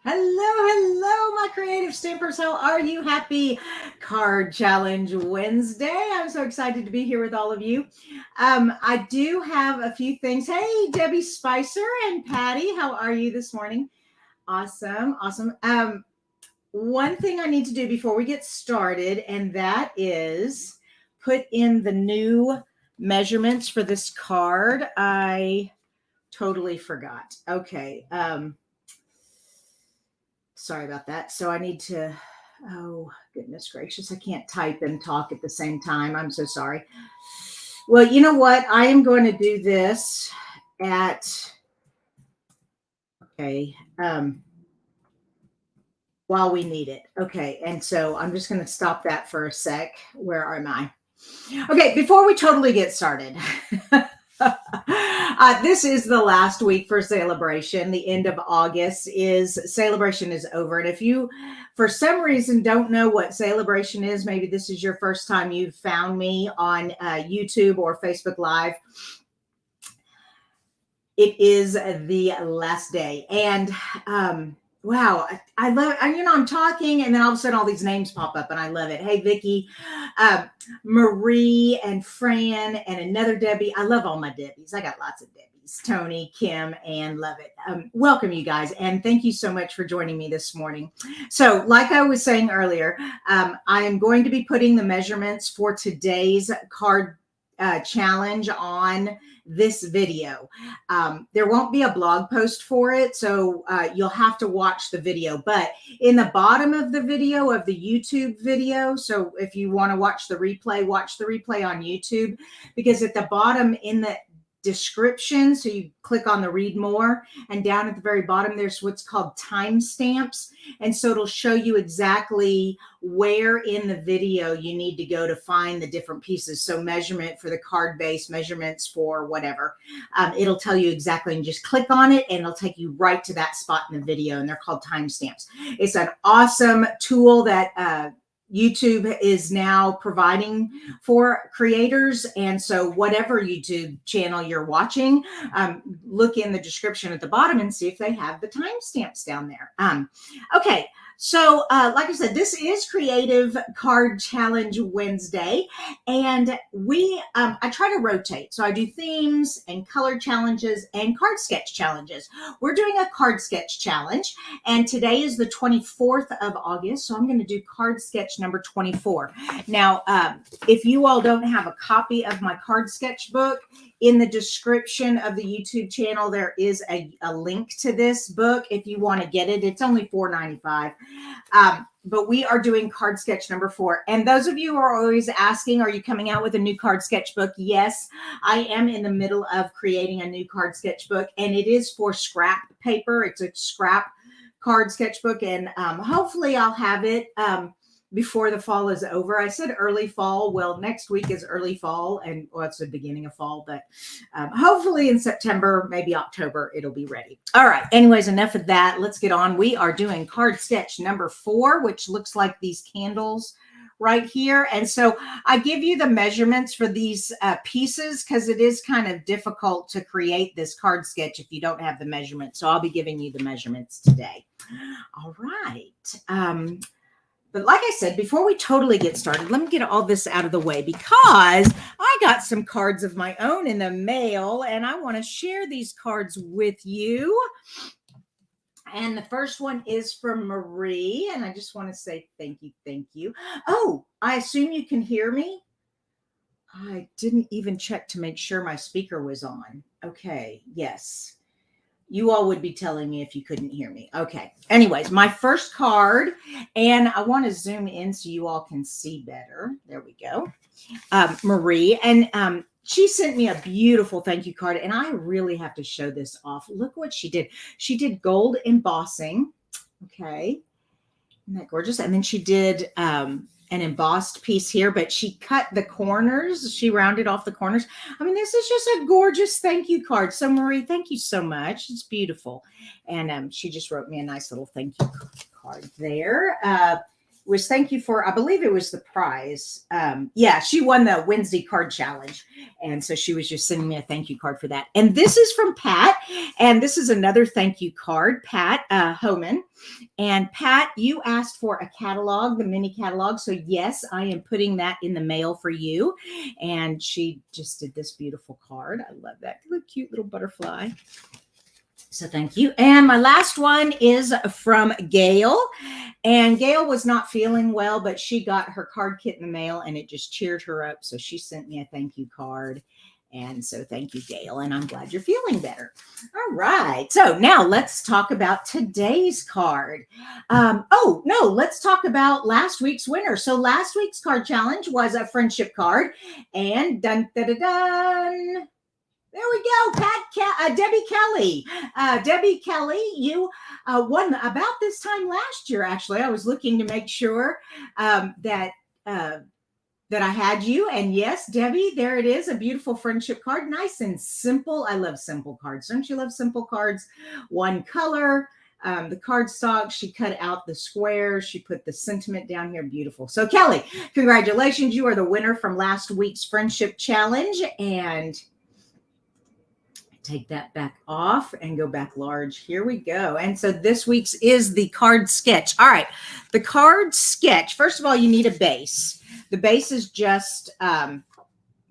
Hello, my creative stampers. How are you? Happy Card Challenge Wednesday. I'm so excited to be here with all of you. I do have a few things. Hey, Debbie Spicer and Patty, how are you this morning? Awesome. One thing I need to do before we get started, and that is put in the new measurements for this card. I totally forgot. Okay. Sorry about that. So I need to, oh, goodness gracious, I can't type and talk at the same time. I'm so sorry. Well, you know what? I am going to do this at, okay, while we need it. Okay. And so I'm just going to stop that for a sec. Where am I? Okay. Before we totally get started, this is the last week for celebration. The end of August is celebration is over. And if you, for some reason, don't know what celebration is, maybe this is your first time you've found me on YouTube or Facebook Live. It is the last day. And wow, I love, I'm talking and then all of a sudden all these names pop up and I love it. Hey, Vicki, Marie and Fran and another Debbie. I love all my Debbies. I got lots of Debbies. Tony, Kim, and love it. Welcome, you guys. And thank you so much for joining me this morning. So like I was saying earlier, I am going to be putting the measurements for today's card challenge on this video. There won't be a blog post for it, so you'll have to watch the video. But in the bottom of the video, of the YouTube video, so if you want to watch the replay on YouTube, because at the bottom in the description, so you click on the read more, and down at the very bottom there's what's called timestamps, and so it'll show you exactly where in the video you need to go to find the different pieces. So measurement for the card base, measurements for whatever, it'll tell you exactly, and just click on it and it'll take you right to that spot in the video, and they're called timestamps. It's an awesome tool that YouTube is now providing for creators. And so whatever YouTube channel you're watching, look in the description at the bottom and see if they have the timestamps down there. Okay. So, like I said, this is Creative Card Challenge Wednesday, and I try to rotate. So I do themes and color challenges and card sketch challenges. We're doing a card sketch challenge, and today is the 24th of August. So I'm going to do card sketch number 24. Now, if you all don't have a copy of my card sketch book, in the description of the YouTube channel, there is a link to this book if you want to get it. It's only $4.95. But we are doing card sketch number 4. And those of you who are always asking, are you coming out with a new card sketch book? Yes, I am in the middle of creating a new card sketch book, and it is for scrap paper. It's a scrap card sketchbook, and hopefully I'll have it before the fall is over. I said early fall. Well, next week is early fall, and well, it's the beginning of fall, but hopefully in September, maybe October, it'll be ready. All right. Anyways, enough of that. Let's get on. We are doing card sketch number 4, which looks like these candles right here. And so I give you the measurements for these pieces because it is kind of difficult to create this card sketch if you don't have the measurements. So I'll be giving you the measurements today. All right. But like I said, before we totally get started, let me get all this out of the way because I got some cards of my own in the mail and I want to share these cards with you. And the first one is from Marie, and I just want to say thank you. Oh, I assume you can hear me? I didn't even check to make sure my speaker was on. Okay, yes. You all would be telling me if you couldn't hear me. Okay. Anyways, my first card, and I want to zoom in so you all can see better. There we go. Marie, and she sent me a beautiful thank you card, and I really have to show this off. Look what she did. She did gold embossing. Okay. Isn't that gorgeous? And then she did an embossed piece here, but she cut the corners. She rounded off the corners. I mean, this is just a gorgeous thank you card. So Marie, thank you so much. It's beautiful. And she just wrote me a nice little thank you card there. was thank you for, I believe it was the prize. Yeah, she won the Wednesday card challenge. And so she was just sending me a thank you card for that. And this is from Pat. And this is another thank you card, Pat Homan. And Pat, you asked for a catalog, the mini catalog. So yes, I am putting that in the mail for you. And she just did this beautiful card. I love that. Look, cute little butterfly. So thank you. And my last one is from Gail. And Gail was not feeling well, but she got her card kit in the mail and it just cheered her up. So she sent me a thank you card. And so thank you, Gail. And I'm glad you're feeling better. All right. So now let's talk about today's card. Oh, no, let's talk about last week's winner. So last week's card challenge was a friendship card. And dun, dun, dun, dun. There we go, Debbie Kelly. Debbie Kelly, you won about this time last year, actually. I was looking to make sure that I had you. And yes, Debbie, there it is, a beautiful friendship card. Nice and simple. I love simple cards. Don't you love simple cards? One color. The cardstock, she cut out the squares. She put the sentiment down here. Beautiful. So Kelly, congratulations. You are the winner from last week's friendship challenge. And take that back off and go back large. Here we go. And so this week's is the card sketch. All right. The card sketch. First of all, you need a base. The base is just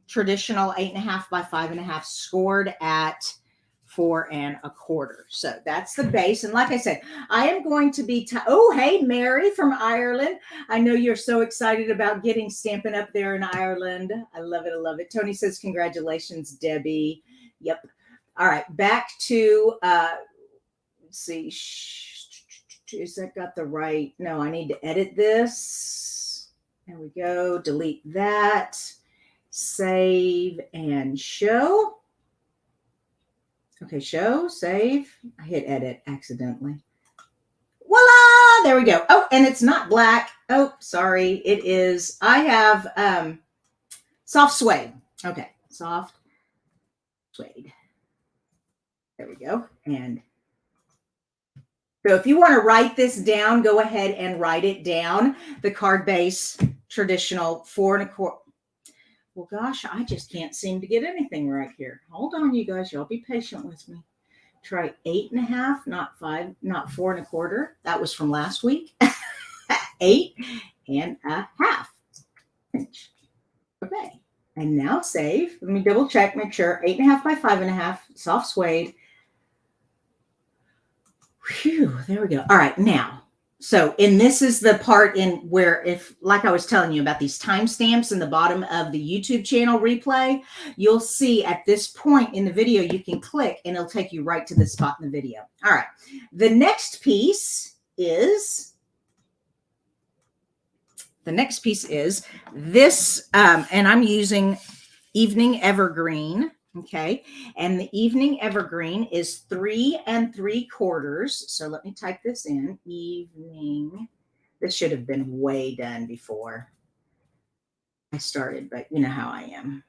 traditional 8.5 by 5.5 scored at 4 1/4. So that's the base. And like I said, I am going to be, oh, hey, Mary from Ireland. I know you're so excited about getting Stampin' Up there in Ireland. I love it. I love it. Tony says, congratulations, Debbie. Yep. All right, back to, let's see, is that got the right? No, I need to edit this. There we go. Delete that. Save and show. Okay, show, save. I hit edit accidentally. Voila! There we go. Oh, and it's not black. Oh, sorry. It is. I have soft suede. Okay, soft suede. There we go. And so if you want to write this down, go ahead and write it down. The card base, traditional 4 1/4. Well, gosh, I just can't seem to get anything right here. Hold on, you guys. Y'all be patient with me. Try 8.5, not 5, not 4 1/4. That was from last week. 8.5 inch. Okay. And now save. Let me double check, make sure. 8.5 by 5.5, soft suede. Phew, there we go. All right, now. So, and this is the part in where if, like I was telling you about these timestamps in the bottom of the YouTube channel replay, you'll see at this point in the video, you can click and it'll take you right to the spot in the video. All right. The next piece is this, and I'm using Evening Evergreen. Okay. And the Evening Evergreen is 3 3/4. So let me type this in. Evening. This should have been way done before I started, but you know how I am.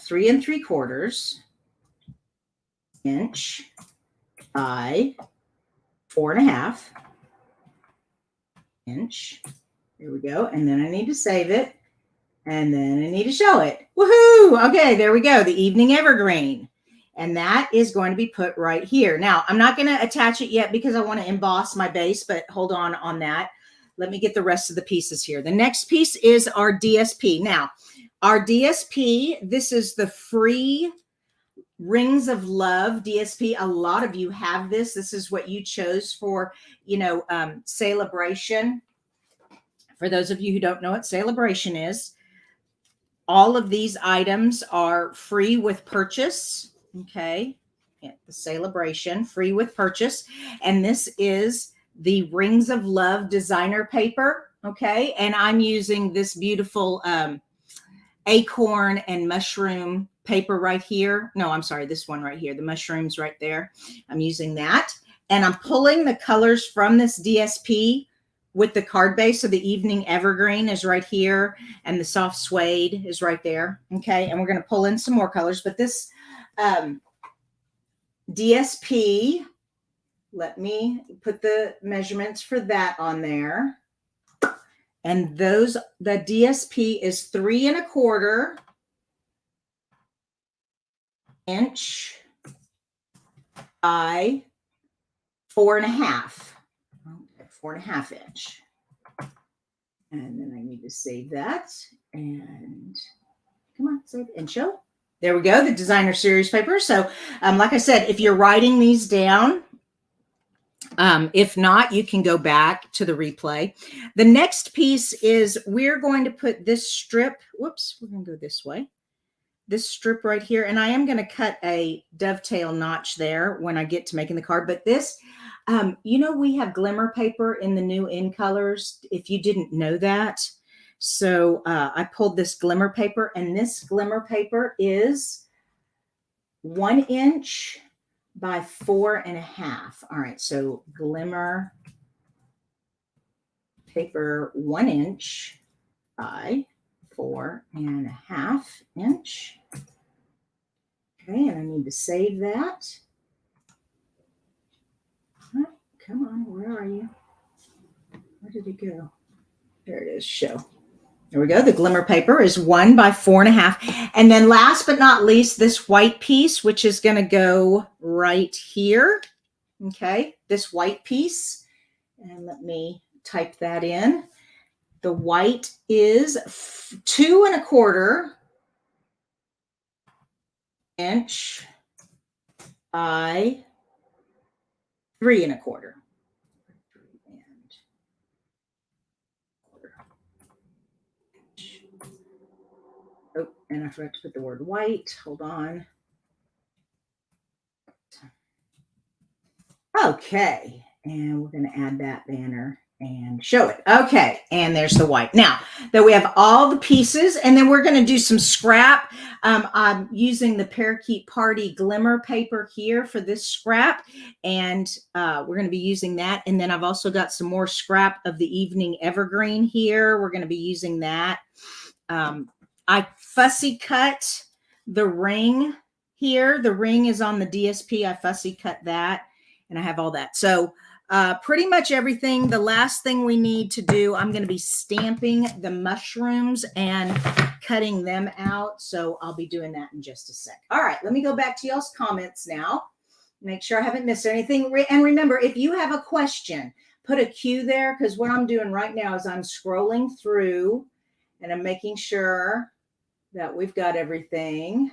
3 3/4 inch by 4 1/2 inch. There we go. And then I need to save it. And then I need to show it. Woohoo! Okay, there we go. The Evening Evergreen. And that is going to be put right here. Now, I'm not going to attach it yet because I want to emboss my base, but hold on that. Let me get the rest of the pieces here. The next piece is our DSP. Now, our DSP, this is the free Rings of Love DSP. A lot of you have this. This is what you chose for, Celebration. For those of you who don't know what Celebration is, all of these items are free with purchase. Okay. Yeah, the Celebration, free with purchase. And this is the Rings of Love designer paper. Okay. And I'm using this beautiful acorn and mushroom paper right here. No, I'm sorry. This one right here. The mushrooms right there. I'm using that. And I'm pulling the colors from this DSP with the card base. So the Evening Evergreen is right here and the soft suede is right there. Okay. And we're going to pull in some more colors, but this DSP, let me put the measurements for that on there. And the DSP is 3¼ inch by 4½. Okay, 4½ inch. And then I need to save that. And come on, save and show. There we go, the designer series paper. So like I said, if you're writing these down, if not, you can go back to the replay. The next piece is we're going to put this strip. Whoops, we're going to go this way. This strip right here. And I am going to cut a dovetail notch there when I get to making the card. But this, you know, we have glimmer paper in the new in colors, if you didn't know that. So I pulled this glimmer paper, and this glimmer paper is 1 inch by 4½. All right, so glimmer paper 1 inch by 4½ inch. Okay, and I need to save that. Oh, come on, where are you? Where did it go? There it is, show. There we go. The glimmer paper is 1 by 4½. And then last but not least, this white piece, which is going to go right here. Okay, this white piece. And let me type that in. The white is 2¼ inch by 3¼ Oh, and I forgot to put the word white. Hold on. Okay, and we're going to add that banner and show it. Okay, and there's the white. Now that we have all the pieces, and then we're going to do some scrap. I'm using the Parakeet Party glimmer paper here for this scrap, and we're going to be using that. And then I've also got some more scrap of the Evening Evergreen here. We're going to be using that. I fussy cut the ring here. The ring is on the DSP. I fussy cut that, and I have all that. So pretty much everything. The last thing we need to do, I'm going to be stamping the mushrooms and cutting them out. So I'll be doing that in just a sec. All right, let me go back to y'all's comments now. Make sure I haven't missed anything. And remember, if you have a question, put a Q there, because what I'm doing right now is I'm scrolling through and I'm making sure that we've got everything.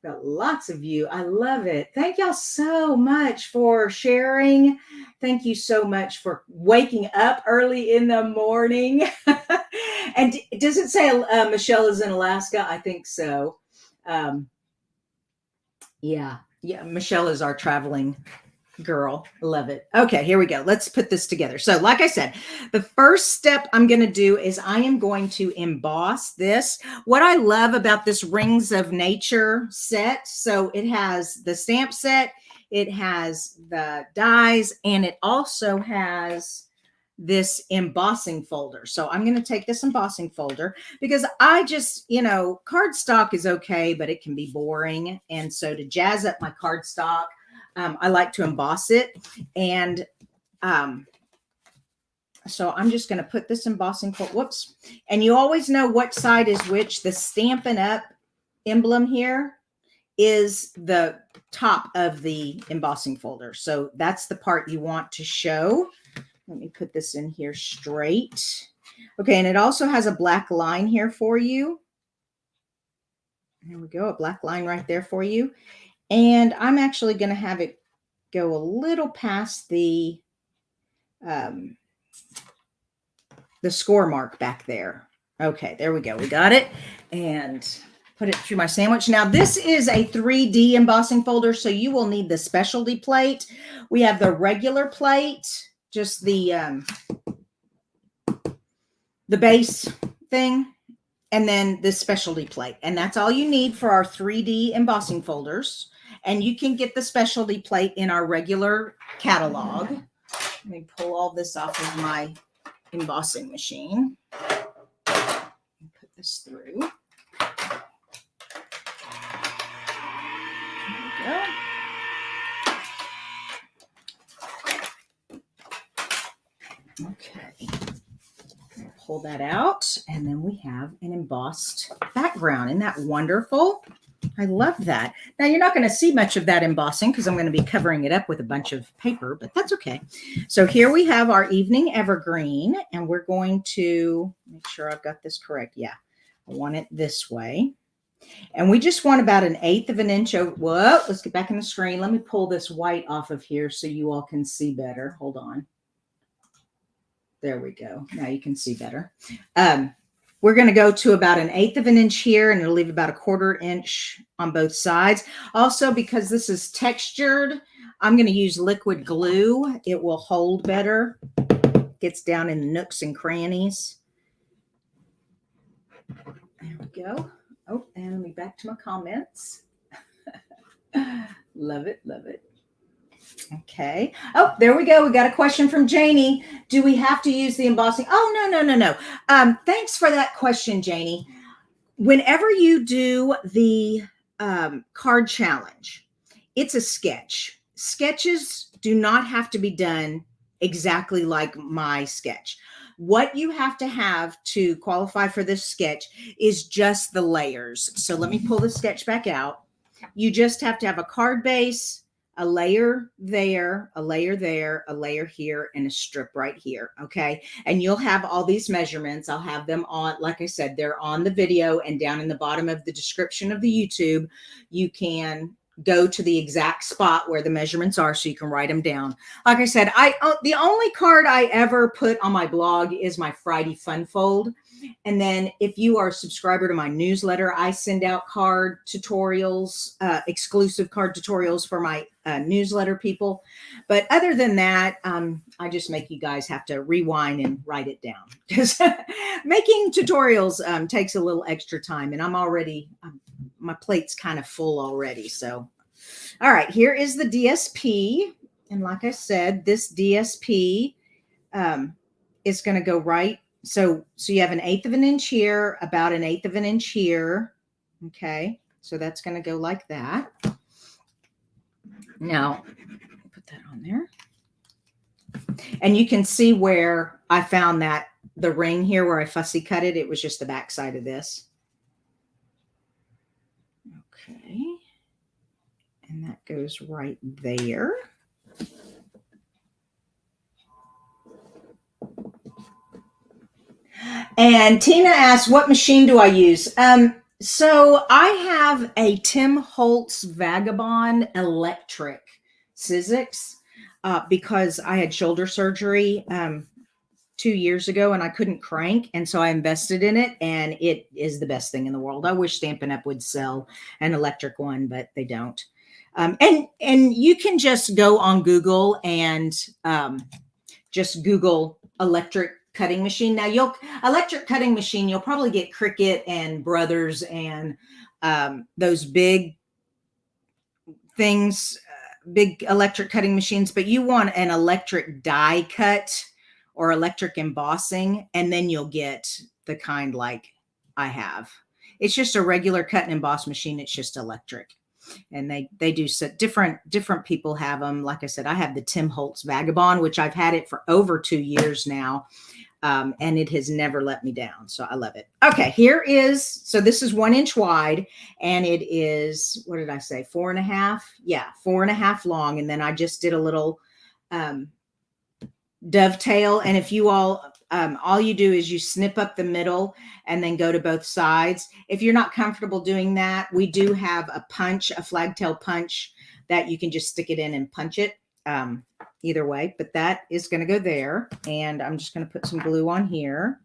Got lots of you. I love it. Thank y'all so much for sharing. Thank you so much for waking up early in the morning. And does it say Michelle is in Alaska? I think so. Yeah, Michelle is our traveling girl. Love it. Okay, here we go. Let's put this together. So like I said, the first step I'm going to do is I am going to emboss this. What I love about this Rings of Nature set, so it has the stamp set, it has the dies, and it also has this embossing folder. So I'm going to take this embossing folder because I just, you know, cardstock is okay, but it can be boring. And so to jazz up my cardstock, I like to emboss it. And so I'm just going to put this embossing folder. Whoops. And you always know what side is which. The Stampin' Up emblem here is the top of the embossing folder. So that's the part you want to show. Let me put this in here straight. Okay, and it also has a black line here for you. There we go, a black line right there for you. And I'm actually going to have it go a little past the score mark back there. Okay, there we go. We got it. And put it through my sandwich. Now, this is a 3D embossing folder, so you will need the specialty plate. We have the regular plate, just the base thing, and then the specialty plate. And that's all you need for our 3D embossing folders. And you can get the specialty plate in our regular catalog. Let me pull all this off of my embossing machine. Put this through. There we go. Okay. pull that out, and then we have an embossed background. Isn't that wonderful? I love that. Now, you're not going to see much of that embossing because I'm going to be covering it up with a bunch of paper, but that's okay. So here we have our evening evergreen, and we're going to make sure I've got this correct. Yeah, I want it this way. And we just want about 1/8 of an inch over. Whoa, let's get back in the screen. Let me pull this white off of here so you all can see better. Hold on. There we go. Now you can see better. We're going to go to about 1/8 of an inch here, and it'll leave about 1/4 inch on both sides. Also, because this is textured, I'm going to use liquid glue. It will hold better. Gets down in the nooks and crannies. There we go. Oh, and let me back to my comments. Love it, love it. Okay. Oh, there we go. We got a question from Janie. Do we have to use the embossing? Oh, no. Thanks for that question, Janie. Whenever you do the card challenge, it's a sketch. Sketches do not have to be done exactly like my sketch. What you have to qualify for this sketch is just the layers. So let me pull the sketch back out. You just have to have a card base, a layer there, a layer there, a layer here, and a strip right here. Okay. And you'll have all these measurements. I'll have them on, like I said, they're on the video, and down in the bottom of the description of the YouTube, you can go to the exact spot where the measurements are so you can write them down. Like I said, the only card I ever put on my blog is my Friday Fun Fold. And then if you are a subscriber to my newsletter, I send out card tutorials, exclusive card tutorials for my newsletter people. But other than that, I just make you guys have to rewind and write it down, because making tutorials takes a little extra time, and my plate's kind of full already. So, all right, here is the DSP. And like I said, this DSP is going to go right. So you have 1/8 of an inch here, about 1/8 of an inch here. Okay. So that's going to go like that. Now put that on there. And you can see where I found that the ring here where I fussy cut it. It was just the back side of this. Okay. And that goes right there. And Tina asks, what machine do I use? So I have a Tim Holtz Vagabond electric Sizzix because I had shoulder surgery 2 years ago and I couldn't crank. And so I invested in it, and it is the best thing in the world. I wish Stampin' Up would sell an electric one, but they don't. And you can just go on Google and just Google electric cutting machine. Now electric cutting machine, you'll probably get Cricut and Brothers and those big things, big electric cutting machines, but you want an electric die cut or electric embossing, and then you'll get the kind like I have. It's just a regular cut and emboss machine. It's just electric. And they do so different people have them. Like I said, I have the Tim Holtz Vagabond, which I've had it for over 2 years now. And it has never let me down. So I love it. Okay, so this is 1 inch wide, and it is, what did I say? 4.5. Yeah, 4.5 long. And then I just did a little dovetail. And if you all you do is you snip up the middle and then go to both sides. If you're not comfortable doing that, we do have a flagtail punch that you can just stick it in and punch it either way, but that is going to go there. And I'm just going to put some glue on here.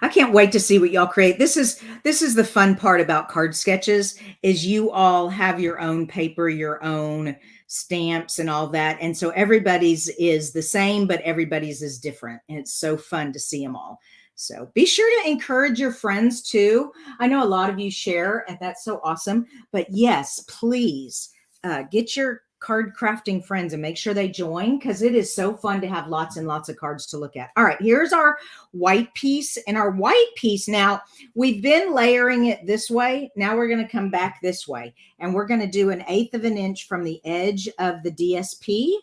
I can't wait to see what y'all create. This is the fun part about card sketches, is you all have your own paper, your own stamps and all that. And so everybody's is the same, but everybody's is different. And it's so fun to see them all. So be sure to encourage your friends too. I know a lot of you share, and that's so awesome. But yes, please get your card crafting friends and make sure they join, because it is so fun to have lots and lots of cards to look at. All right, here's our white piece. And our white piece, now we've been layering it this way. Now we're going to come back this way, and we're going to do 1/8 of an inch from the edge of the DSP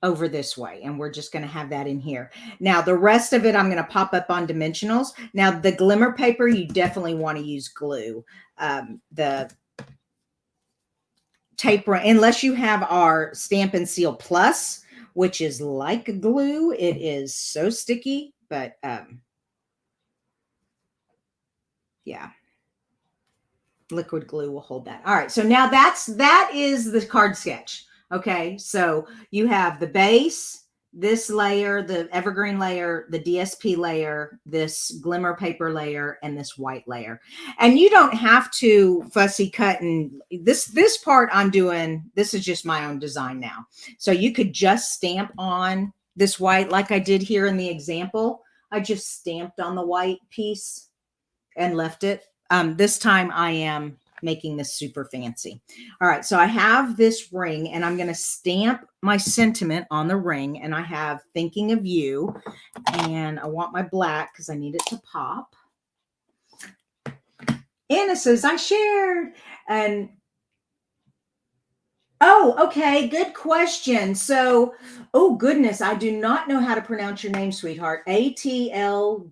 over this way. And we're just going to have that in here. Now, the rest of it, I'm going to pop up on dimensionals. Now, the glimmer paper, you definitely want to use glue. The tape, unless you have our Stampin' Seal Plus, which is like glue. It is so sticky, but yeah, liquid glue will hold that. All right, so now that is the card sketch. Okay, so you have the base, this layer, the evergreen layer, the DSP layer, this glimmer paper layer, and this white layer. And you don't have to fussy cut, and this part I'm doing, this is just my own design now. So you could just stamp on this white like I did here in the example. I just stamped on the white piece and left it. This time I am making this super fancy. All right, so I have this ring, and I'm going to stamp my sentiment on the ring, and I have thinking of you, and I want my black because I need it to pop. Anna says I shared, and oh, okay, good question. So, oh goodness, I do not know how to pronounce your name, sweetheart. Atlglodav.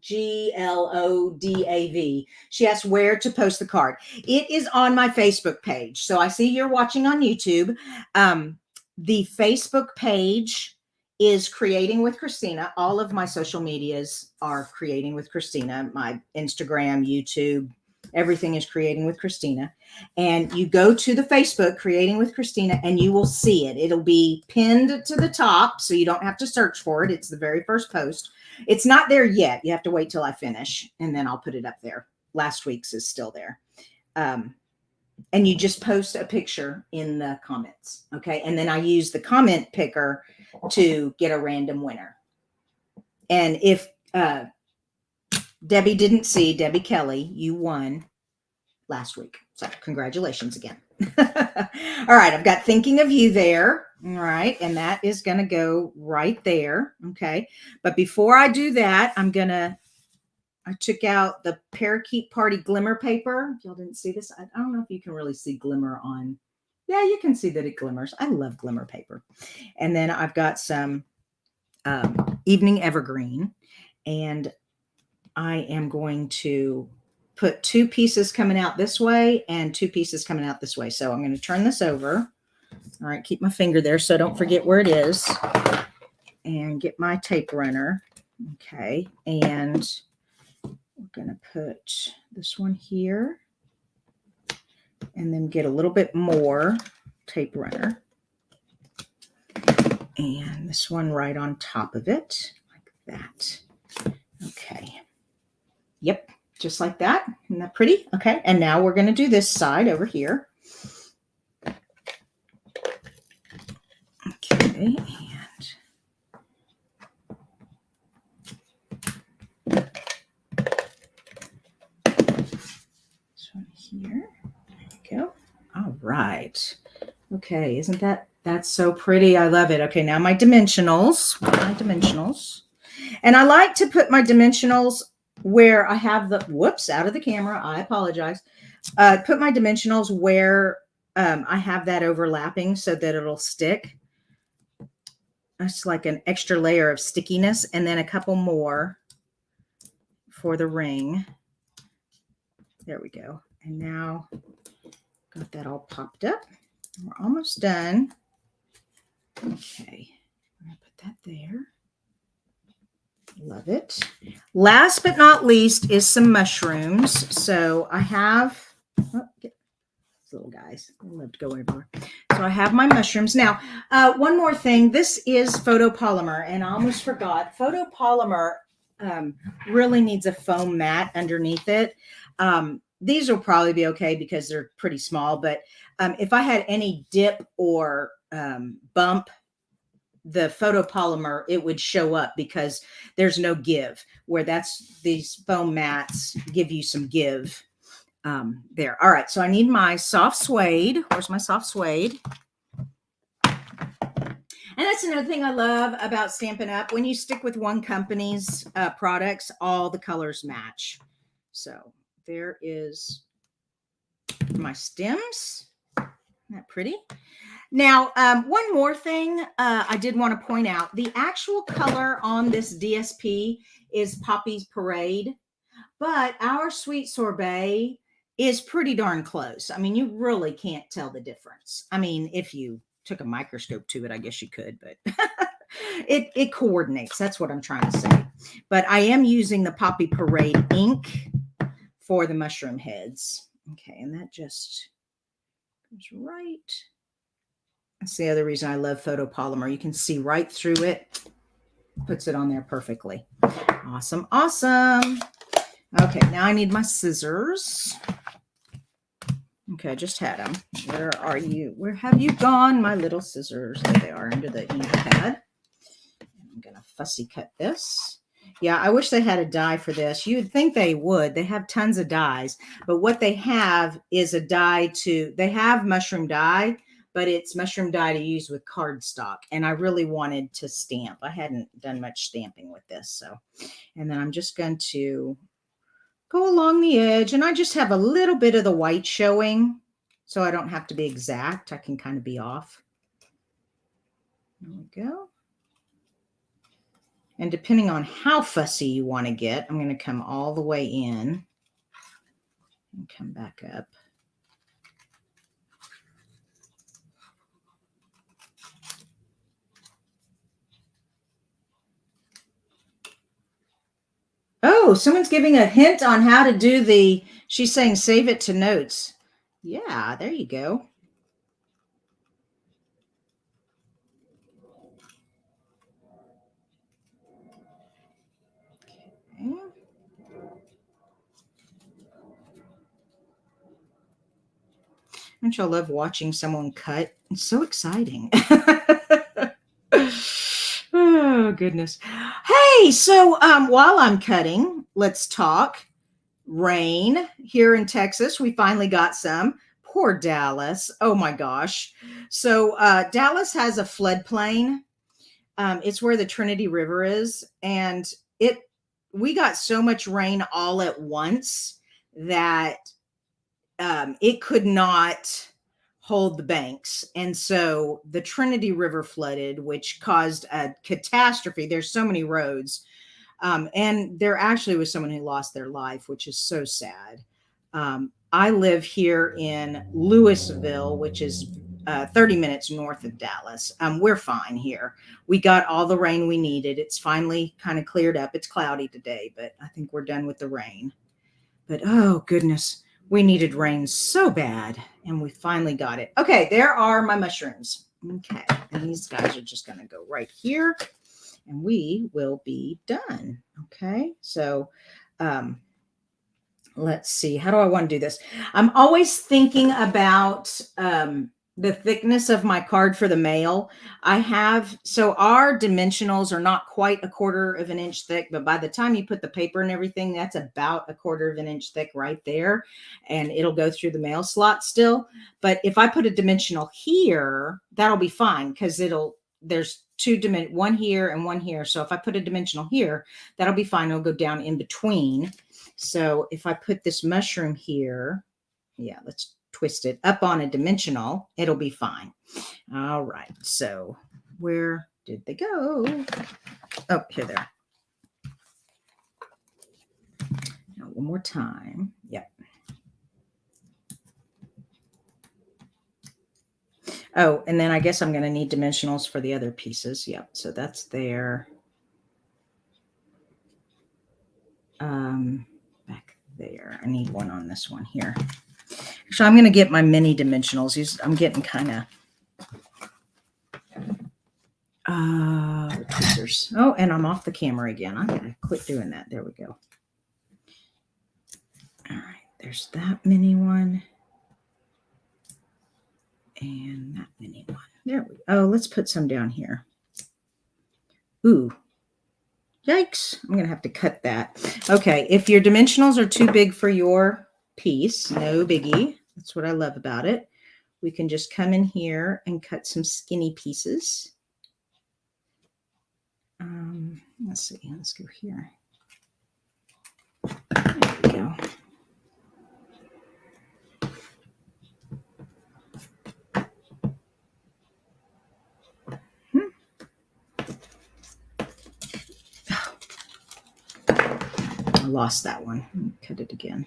She asked where to post the card. It is on my Facebook page. So I see you're watching on YouTube. The Facebook page is Creating with Kristina. All of my social medias are Creating with Kristina. My Instagram, YouTube, everything is Creating with Kristina. And you go to the Facebook Creating with Kristina, and you will see it. It'll be pinned to the top, so you don't have to search for it. It's the very first post. It's not there yet. You have to wait till I finish, and then I'll put it up there. Last week's is still there. And you just post a picture in the comments. Okay. And then I use the comment picker to get a random winner. And if Debbie didn't see, Debbie Kelly, you won last week. So congratulations again. All right. I've got thinking of you there. All right. And that is going to go right there. Okay. But before I do that, I took out the Parakeet Party glimmer paper. If y'all didn't see this, I don't know if you can really see glimmer on. Yeah, you can see that it glimmers. I love glimmer paper. And then I've got some evening evergreen, and I am going to put 2 pieces coming out this way and 2 pieces coming out this way. So I'm going to turn this over. All right, keep my finger there so I don't forget where it is, and get my tape runner. Okay, and we're going to put this one here, and then get a little bit more tape runner, and this one right on top of it like that. Okay. Yep. Just like that. Isn't that pretty? Okay. And now we're going to do this side over here. Okay. Here. There we go. All right. Okay. Isn't that's so pretty? I love it. Okay. Now my dimensionals. And I like to put my dimensionals where I have the, whoops, out of the camera. I apologize. Put my dimensionals where I have that overlapping so that it'll stick. That's like an extra layer of stickiness, and then a couple more for the ring. There we go. And now got that all popped up. We're almost done. Okay, I'm going to put that there. Love it. Last but not least is some mushrooms. So I have, get these little guys. They love to go everywhere. So I have my mushrooms. Now, one more thing. This is photopolymer, and I almost forgot. Photopolymer really needs a foam mat underneath it. These will probably be okay because they're pretty small, but if I had any dip or bump, the photopolymer, it would show up because there's no give, where these foam mats give you some give there. All right. So I need my soft suede. Where's my soft suede? And that's another thing I love about Stampin' Up. When you stick with one company's products, all the colors match. So there is my stems. Isn't that pretty? Now, one more thing I did want to point out. The actual color on this DSP is Poppy's Parade, but our Sweet Sorbet is pretty darn close. I mean, you really can't tell the difference. I mean, if you took a microscope to it, I guess you could, but it coordinates. That's what I'm trying to say. But I am using the Poppy Parade ink for the mushroom heads. Okay, and that just goes right. That's the other reason I love photopolymer. You can see right through it. Puts it on there perfectly. Awesome, awesome. Okay, now I need my scissors. Okay, I just had them. Where are you? Where have you gone, my little scissors? There they are under the ink pad. I'm going to fussy cut this. Yeah, I wish they had a die for this. You'd think they would. They have tons of dies. But what they have is a die to, they have mushroom die, but it's mushroom die to use with cardstock. And I really wanted to stamp. I hadn't done much stamping with this. So, and then I'm just going to go along the edge, and I just have a little bit of the white showing, so I don't have to be exact. I can kind of be off. There we go. And depending on how fussy you want to get, I'm going to come all the way in and come back up. Oh, someone's giving a hint on how to do the, she's saying save it to notes. Yeah, there you go. Okay. Don't y'all love watching someone cut? It's so exciting. Oh, goodness. Hey, so while I'm cutting, let's talk. Rain here in Texas. We finally got some. Poor Dallas. Oh, my gosh. So Dallas has a floodplain. It's where the Trinity River is. And we got so much rain all at once that it could not hold the banks. And so the Trinity River flooded, which caused a catastrophe. There's so many roads. And there actually was someone who lost their life, which is so sad. I live here in Louisville, which is 30 minutes north of Dallas. We're fine here. We got all the rain we needed. It's finally kind of cleared up. It's cloudy today, but I think we're done with the rain. But oh, goodness. We needed rain so bad, and we finally got it. Okay, there are my mushrooms. Okay, and these guys are just going to go right here, and we will be done. Okay, so let's see. How do I want to do this? I'm always thinking about the thickness of my card for the mail. So our dimensionals are not quite 1/4 of an inch thick, but by the time you put the paper and everything, that's about 1/4 of an inch thick right there. And it'll go through the mail slot still. But if I put a dimensional here, that'll be fine because there's one here and one here. So if I put a dimensional here, that'll be fine. It'll go down in between. So if I put this mushroom here, yeah, let's twist it up on a dimensional, it'll be fine. All right. So where did they go? Oh, here they are. Now, one more time. Yep. Oh, and then I guess I'm going to need dimensionals for the other pieces. Yep. So that's there. Back there. I need one on this one here. So I'm going to get my mini dimensionals. I'm getting kind of tweezers. Oh, and I'm off the camera again. I'm going to quit doing that. There we go. All right. There's that mini one. And that mini one. There we go. Oh, let's put some down here. Ooh. Yikes. I'm going to have to cut that. Okay. If your dimensionals are too big for your piece, no biggie. That's what I love about it. We can just come in here and cut some skinny pieces. Let's see. Let's go here. There we go. I lost that one. Let me cut it again.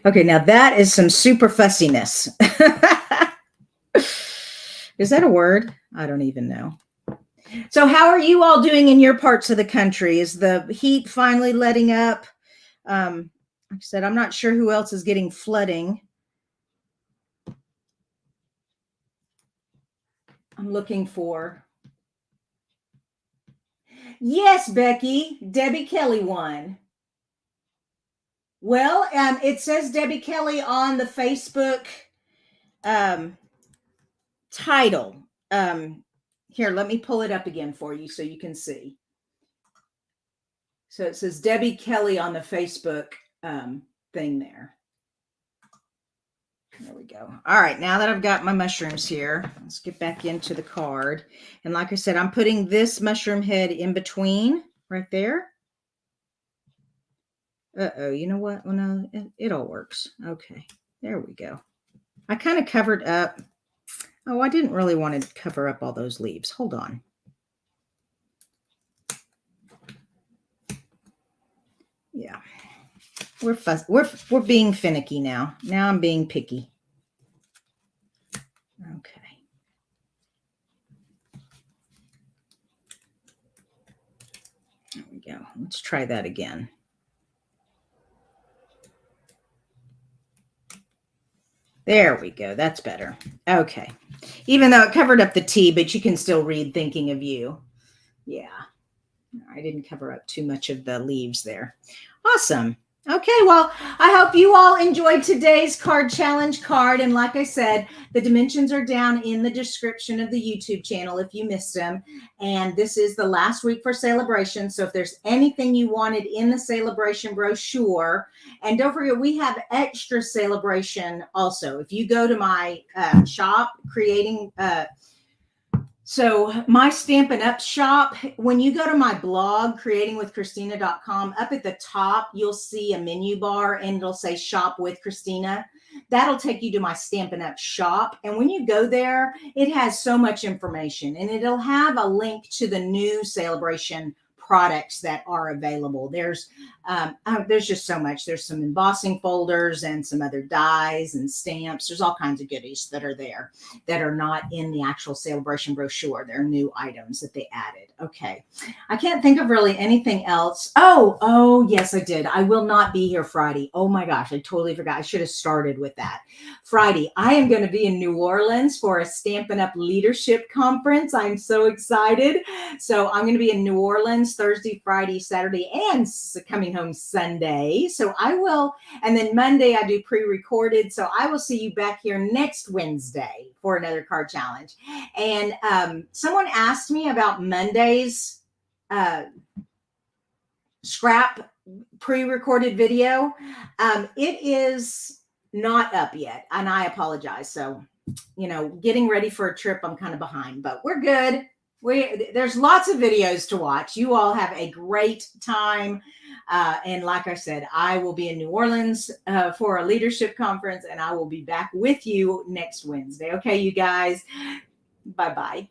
Okay, now that is some super fussiness. Is that a word? I don't even know. So how are you all doing in your parts of the country? Is the heat finally letting up? Like I said, I'm not sure who else is getting flooding. I'm looking for. Yes, Becky, Debbie Kelly won. Well, it says Debbie Kelly on the Facebook title. Here, let me pull it up again for you so you can see. So it says Debbie Kelly on the Facebook thing there. There we go. All right, now that I've got my mushrooms here, let's get back into the card. And like I said, I'm putting this mushroom head in between right there. Uh-oh, you know what? Well, no, it all works. Okay, there we go. I kind of covered up. Oh, I didn't really want to cover up all those leaves. Hold on. Yeah. We're being finicky now. Now I'm being picky. Okay. There we go. Let's try that again. There we go. That's better. Okay. Even though it covered up the T, but you can still read Thinking of You. Yeah. I didn't cover up too much of the leaves there. Awesome. Okay, well, I hope you all enjoyed today's card challenge card. And like I said, the dimensions are down in the description of the YouTube channel if you missed them. And this is the last week for celebration. So if there's anything you wanted in the celebration brochure, and don't forget, we have extra celebration also. If you go to my shop, creating... So my Stampin' Up shop, when you go to my blog, creatingwithkristina.com, up at the top, you'll see a menu bar and it'll say shop with Kristina. That'll take you to my Stampin' Up shop. And when you go there, it has so much information and it'll have a link to the new celebration products that are available. There's just so much. There's some embossing folders and some other dies and stamps. There's all kinds of goodies that are there that are not in the actual celebration brochure. They're new items that they added. Okay. I can't think of really anything else. Oh, yes, I did. I will not be here Friday. Oh my gosh, I totally forgot. I should have started with that. Friday, I am going to be in New Orleans for a Stampin' Up Leadership Conference. I'm so excited. So I'm going to be in New Orleans Thursday, Friday, Saturday, and coming home Sunday. So I will, and then Monday I do pre-recorded. So I will see you back here next Wednesday for another card challenge. And someone asked me about Monday's scrap pre-recorded video. It is not up yet, and I apologize. So, getting ready for a trip, I'm kind of behind, but we're good. There's lots of videos to watch. You all have a great time. And like I said, I will be in New Orleans for a leadership conference, and I will be back with you next Wednesday. Okay, you guys. Bye-bye.